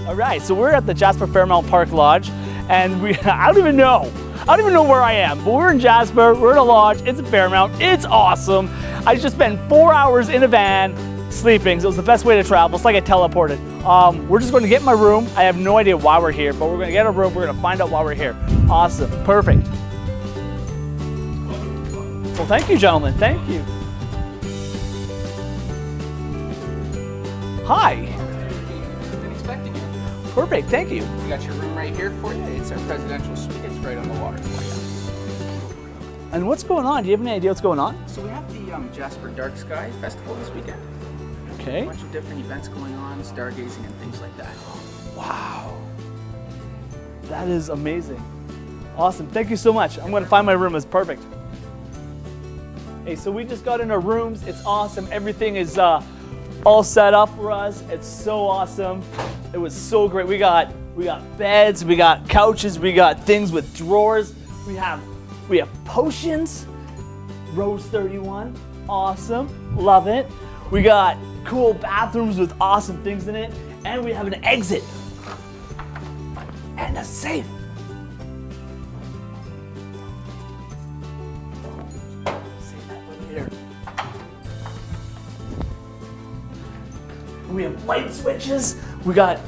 All right, so we're at the Jasper Fairmount Park Lodge, and I don't even know where I am, but we're in Jasper, we're in a lodge, it's in Fairmount, it's awesome. I just spent 4 hours in a van sleeping, so it was the best way to travel. It's like I teleported. We're just going to get my room. I have no idea why we're here, but we're going to get a room, we're going to find out why we're here. Awesome, perfect. Well, thank you, gentlemen, thank you. Hi. Expecting you. Perfect, thank you. We got your room right here for you. It's our presidential suite. It's right on the water for you. And what's going on? Do you have any idea what's going on? So we have the Jasper Dark Sky Festival this weekend. Okay. A bunch of different events going on, stargazing and things like that. Wow. That is amazing. Awesome, thank you so much. I'm gonna find my room, it's perfect. Hey, so we just got in our rooms. It's awesome. Everything is all set up for us. It's so awesome. It was so great. We got beds, we got couches, we got things with drawers. We have potions. Rose 31, awesome, love it. We got cool bathrooms with awesome things in it, and we have an exit and a safe. Save that for later. We have light switches. We got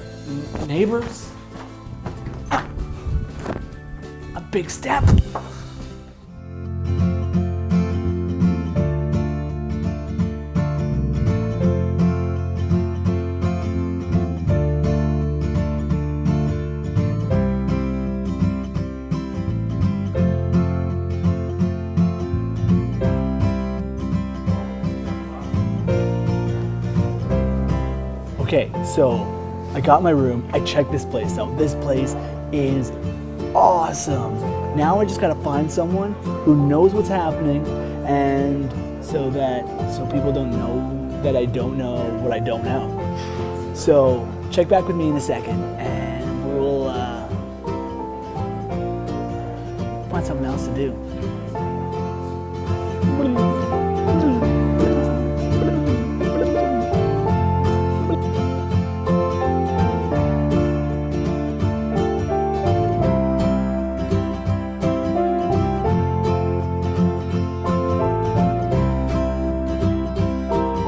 neighbors. A big step. Okay, so I got my room, I checked this place out. This place is awesome. Now I just gotta find someone who knows what's happening, and so people don't know that I don't know what I don't know. So check back with me in a second, and we'll find something else to do.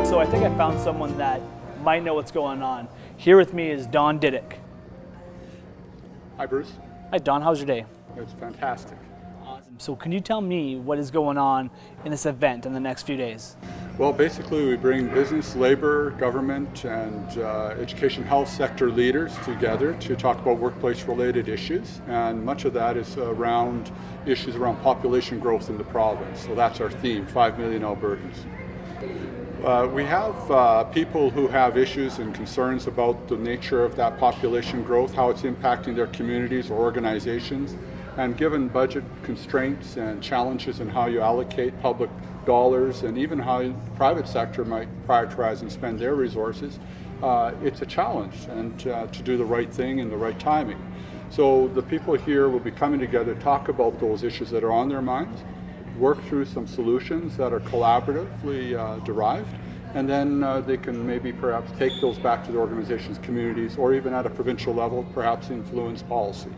So I think I found someone that might know what's going on. Here with me is Don Didick. Hi, Bruce. Hi, Don. How's your day? It's fantastic. Awesome. So can you tell me what is going on in this event in the next few days? Well, basically, we bring business, labor, government, and education health sector leaders together to talk about workplace-related issues. And much of that is around issues around population growth in the province. So that's our theme, 5 million Albertans. We have people who have issues and concerns about the nature of that population growth, how it's impacting their communities or organizations, and given budget constraints and challenges in how you allocate public dollars and even how the private sector might prioritize and spend their resources, it's a challenge and to do the right thing in the right timing. So the people here will be coming together to talk about those issues that are on their minds, work through some solutions that are collaboratively derived, and then they can maybe perhaps take those back to the organization's communities, or even at a provincial level, perhaps influence policy.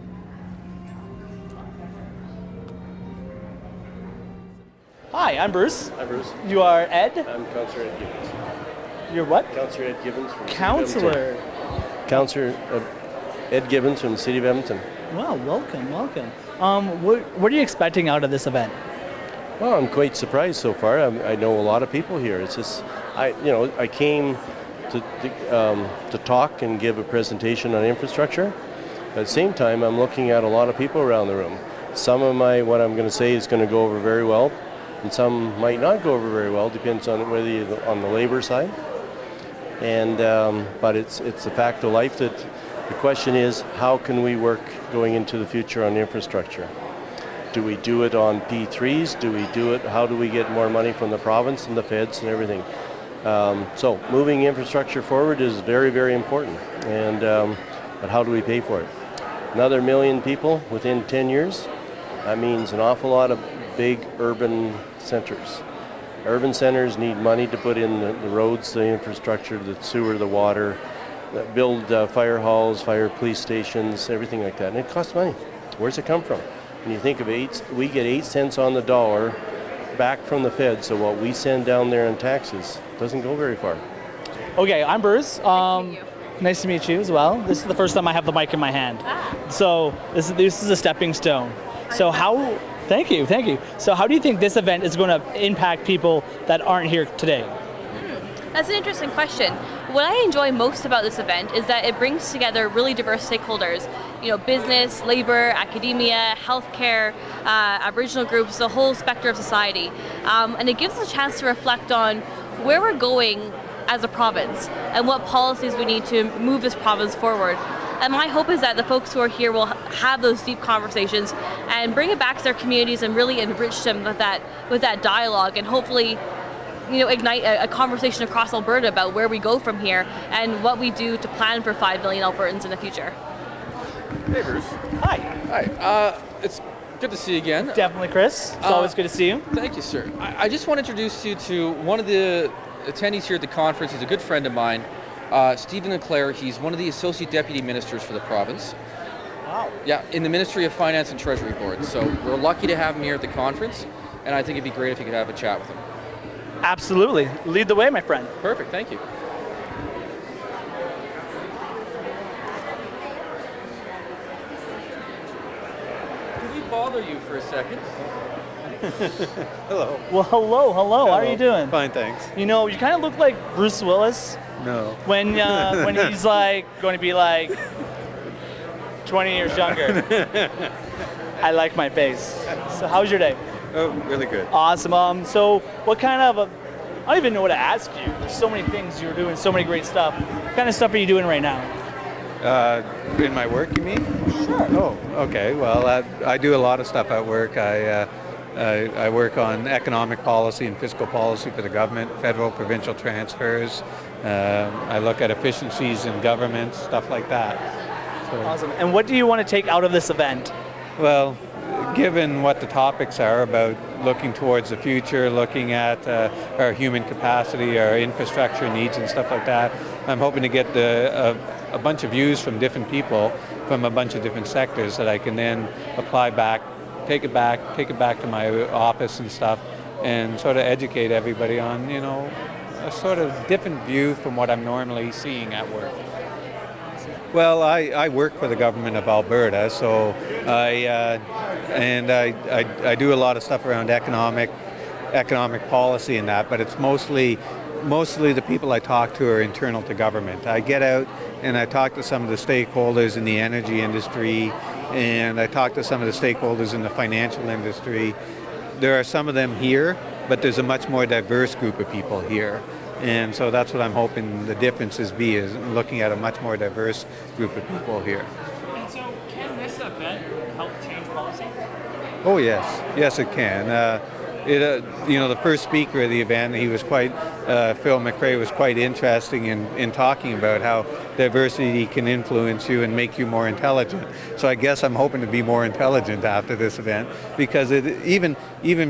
Hi, I'm Bruce. Hi, Bruce. You are Ed? I'm Councillor Ed Gibbons. You're what? Councillor Ed Gibbons from Councillor. Councillor Ed Gibbons from the City of Edmonton. Well, welcome, welcome. What are you expecting out of this event? Well, I'm quite surprised so far. I know a lot of people here. It's just, I came to talk and give a presentation on infrastructure. At the same time, I'm looking at a lot of people around the room. Some of what I'm going to say is going to go over very well, and some might not go over very well. Depends on whether you're on the labor side. And but it's a fact of life that the question is, how can we work going into the future on infrastructure? Do we do it on P3s? Do we do it? How do we get more money from the province and the feds and everything? So moving infrastructure forward is very, very important. And but how do we pay for it? Another 1 million people within 10 years. That means an awful lot of big urban centers. Urban centers need money to put in the roads, the infrastructure, the sewer, the water, build fire halls, fire police stations, everything like that. And it costs money. Where's it come from? When you think of we get 8 cents on the dollar back from the Fed, so what we send down there in taxes doesn't go very far. Okay, I'm Bruce. Nice to meet you. Nice to meet you as well. This is the first time I have the mic in my hand. So this is a stepping stone. So thank you. So how do you think this event is going to impact people that aren't here today? That's an interesting question. What I enjoy most about this event is that it brings together really diverse stakeholders. Business, labor, academia, healthcare, Aboriginal groups, the whole spectrum of society. And it gives us a chance to reflect on where we're going as a province and what policies we need to move this province forward. And my hope is that the folks who are here will have those deep conversations and bring it back to their communities and really enrich them with that dialogue, and hopefully ignite a conversation across Alberta about where we go from here and what we do to plan for 5 million Albertans in the future. Hey, Bruce. Hi. Hi. It's good to see you again. Definitely, Chris. It's always good to see you. Thank you, sir. I just want to introduce you to one of the attendees here at the conference. He's a good friend of mine, Stephen Leclerc. He's one of the Associate Deputy Ministers for the province. Wow. Yeah, in the Ministry of Finance and Treasury Board. So we're lucky to have him here at the conference, and I think it'd be great if you could have a chat with him. Absolutely. Lead the way, my friend. Perfect, thank you. Could we bother you for a second? Hello. Well, hello. How are you doing? Fine, thanks. You kind of look like Bruce Willis No. when he's going to be 20 years younger. I like my face. So how's your day? Oh, really good. Awesome. So what kind of I don't even know what to ask you. There's so many things you're doing, so many great stuff. What kind of stuff are you doing right now? In my work, you mean? Sure. Oh, okay. Well, I do a lot of stuff at work. I work on economic policy and fiscal policy for the government, federal, provincial transfers. I look at efficiencies in government, stuff like that. So, Awesome. And what do you want to take out of this event? well, given what the topics are about looking towards the future, looking at our human capacity, our infrastructure needs and stuff like that, I'm hoping to get a bunch of views from different people from a bunch of different sectors that I can then apply back, take it back to my office and stuff, and sort of educate everybody on, a sort of different view from what I'm normally seeing at work. Well, I work for the government of Alberta, so I do a lot of stuff around economic policy and that, but it's mostly the people I talk to are internal to government. I get out and I talk to some of the stakeholders in the energy industry, and I talk to some of the stakeholders in the financial industry. There are some of them here, but there's a much more diverse group of people here. And so that's what I'm hoping the differences be, is looking at a much more diverse group of people here. And so can this event help change policy? Oh yes it can. The first speaker of the event, he was Phil McRae was quite interesting in talking about how diversity can influence you and make you more intelligent. So I guess I'm hoping to be more intelligent after this event, because even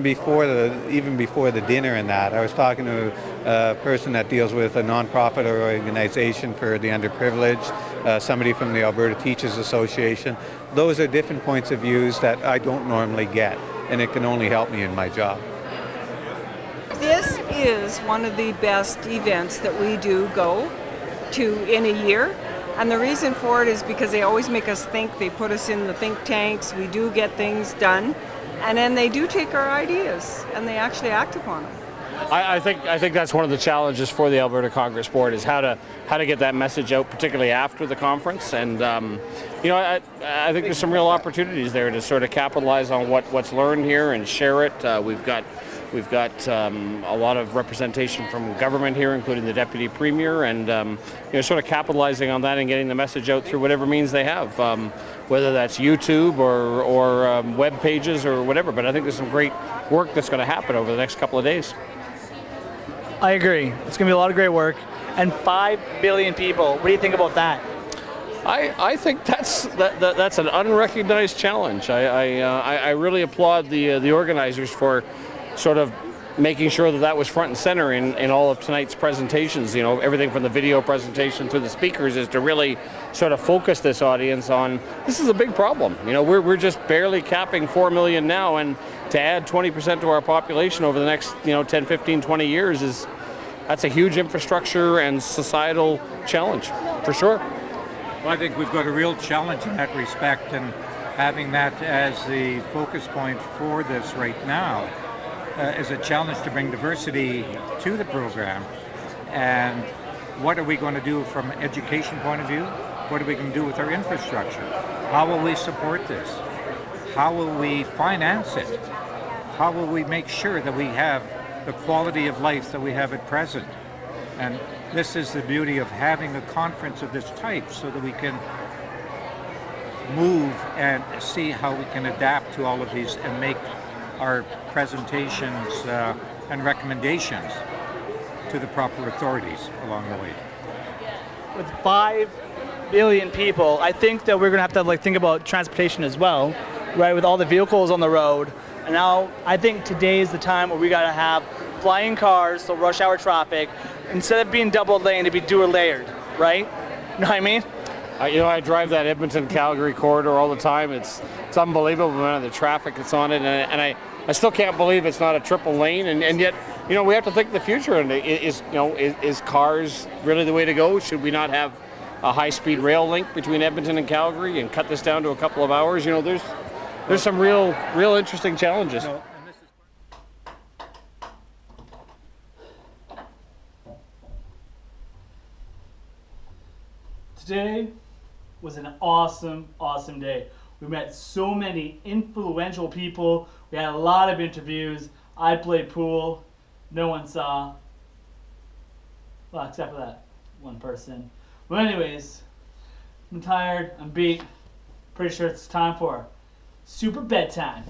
before the dinner and that, I was talking to a person that deals with a nonprofit organization for the underprivileged, somebody from the Alberta Teachers Association. Those are different points of views that I don't normally get, and it can only help me in my job. This is one of the best events that we do go to in a year, and the reason for it is because they always make us think. They put us in the think tanks, we do get things done, and then they do take our ideas and they actually act upon them. I think that's one of the challenges for the Alberta Congress Board, is how to get that message out, particularly after the conference. And I think there's some real opportunities there to sort of capitalize on what's learned here and share it. We've got a lot of representation from government here, including the Deputy Premier, and sort of capitalizing on that and getting the message out through whatever means they have, whether that's YouTube or web pages or whatever. But I think there's some great work that's going to happen over the next couple of days. I agree. It's going to be a lot of great work. And 5 billion people. What do you think about that? I think that's an unrecognized challenge. I really applaud the organizers for sort of making sure that that was front and center in all of tonight's presentations, you know, everything from the video presentation to the speakers, is to really sort of focus this audience on, this is a big problem. You know, we're just barely capping 4 million now, and to add 20% to our population over the next, you know, 10, 15, 20 years that's a huge infrastructure and societal challenge, for sure. Well, I think we've got a real challenge in that respect, and having that as the focus point for this right now is a challenge to bring diversity to the program. And what are we going to do from an education point of view? What are we going to do with our infrastructure? How will we support this? How will we finance it? How will we make sure that we have the quality of life that we have at present? And this is the beauty of having a conference of this type, so that we can move and see how we can adapt to all of these and make our presentations and recommendations to the proper authorities along the way. With 5 billion people, I think that we're going to have like think about transportation as well, right? With all the vehicles on the road. And now I think today is the time where we got to have flying cars, so rush hour traffic, instead of being double lane, to be dual layered, right? You know what I mean? You know, I drive that Edmonton-Calgary corridor all the time. It's unbelievable the amount of the traffic that's on it, and I still can't believe it's not a triple lane. And yet, you know, we have to think of the future. And is cars really the way to go? Should we not have a high-speed rail link between Edmonton and Calgary and cut this down to a couple of hours? You know, there's some real interesting challenges. No, Today was an awesome day. We met so many influential people. We had a lot of interviews. I played pool. No one saw. Well, except for that one person. But anyways, I'm tired. I'm beat. Pretty sure it's time for super bedtime.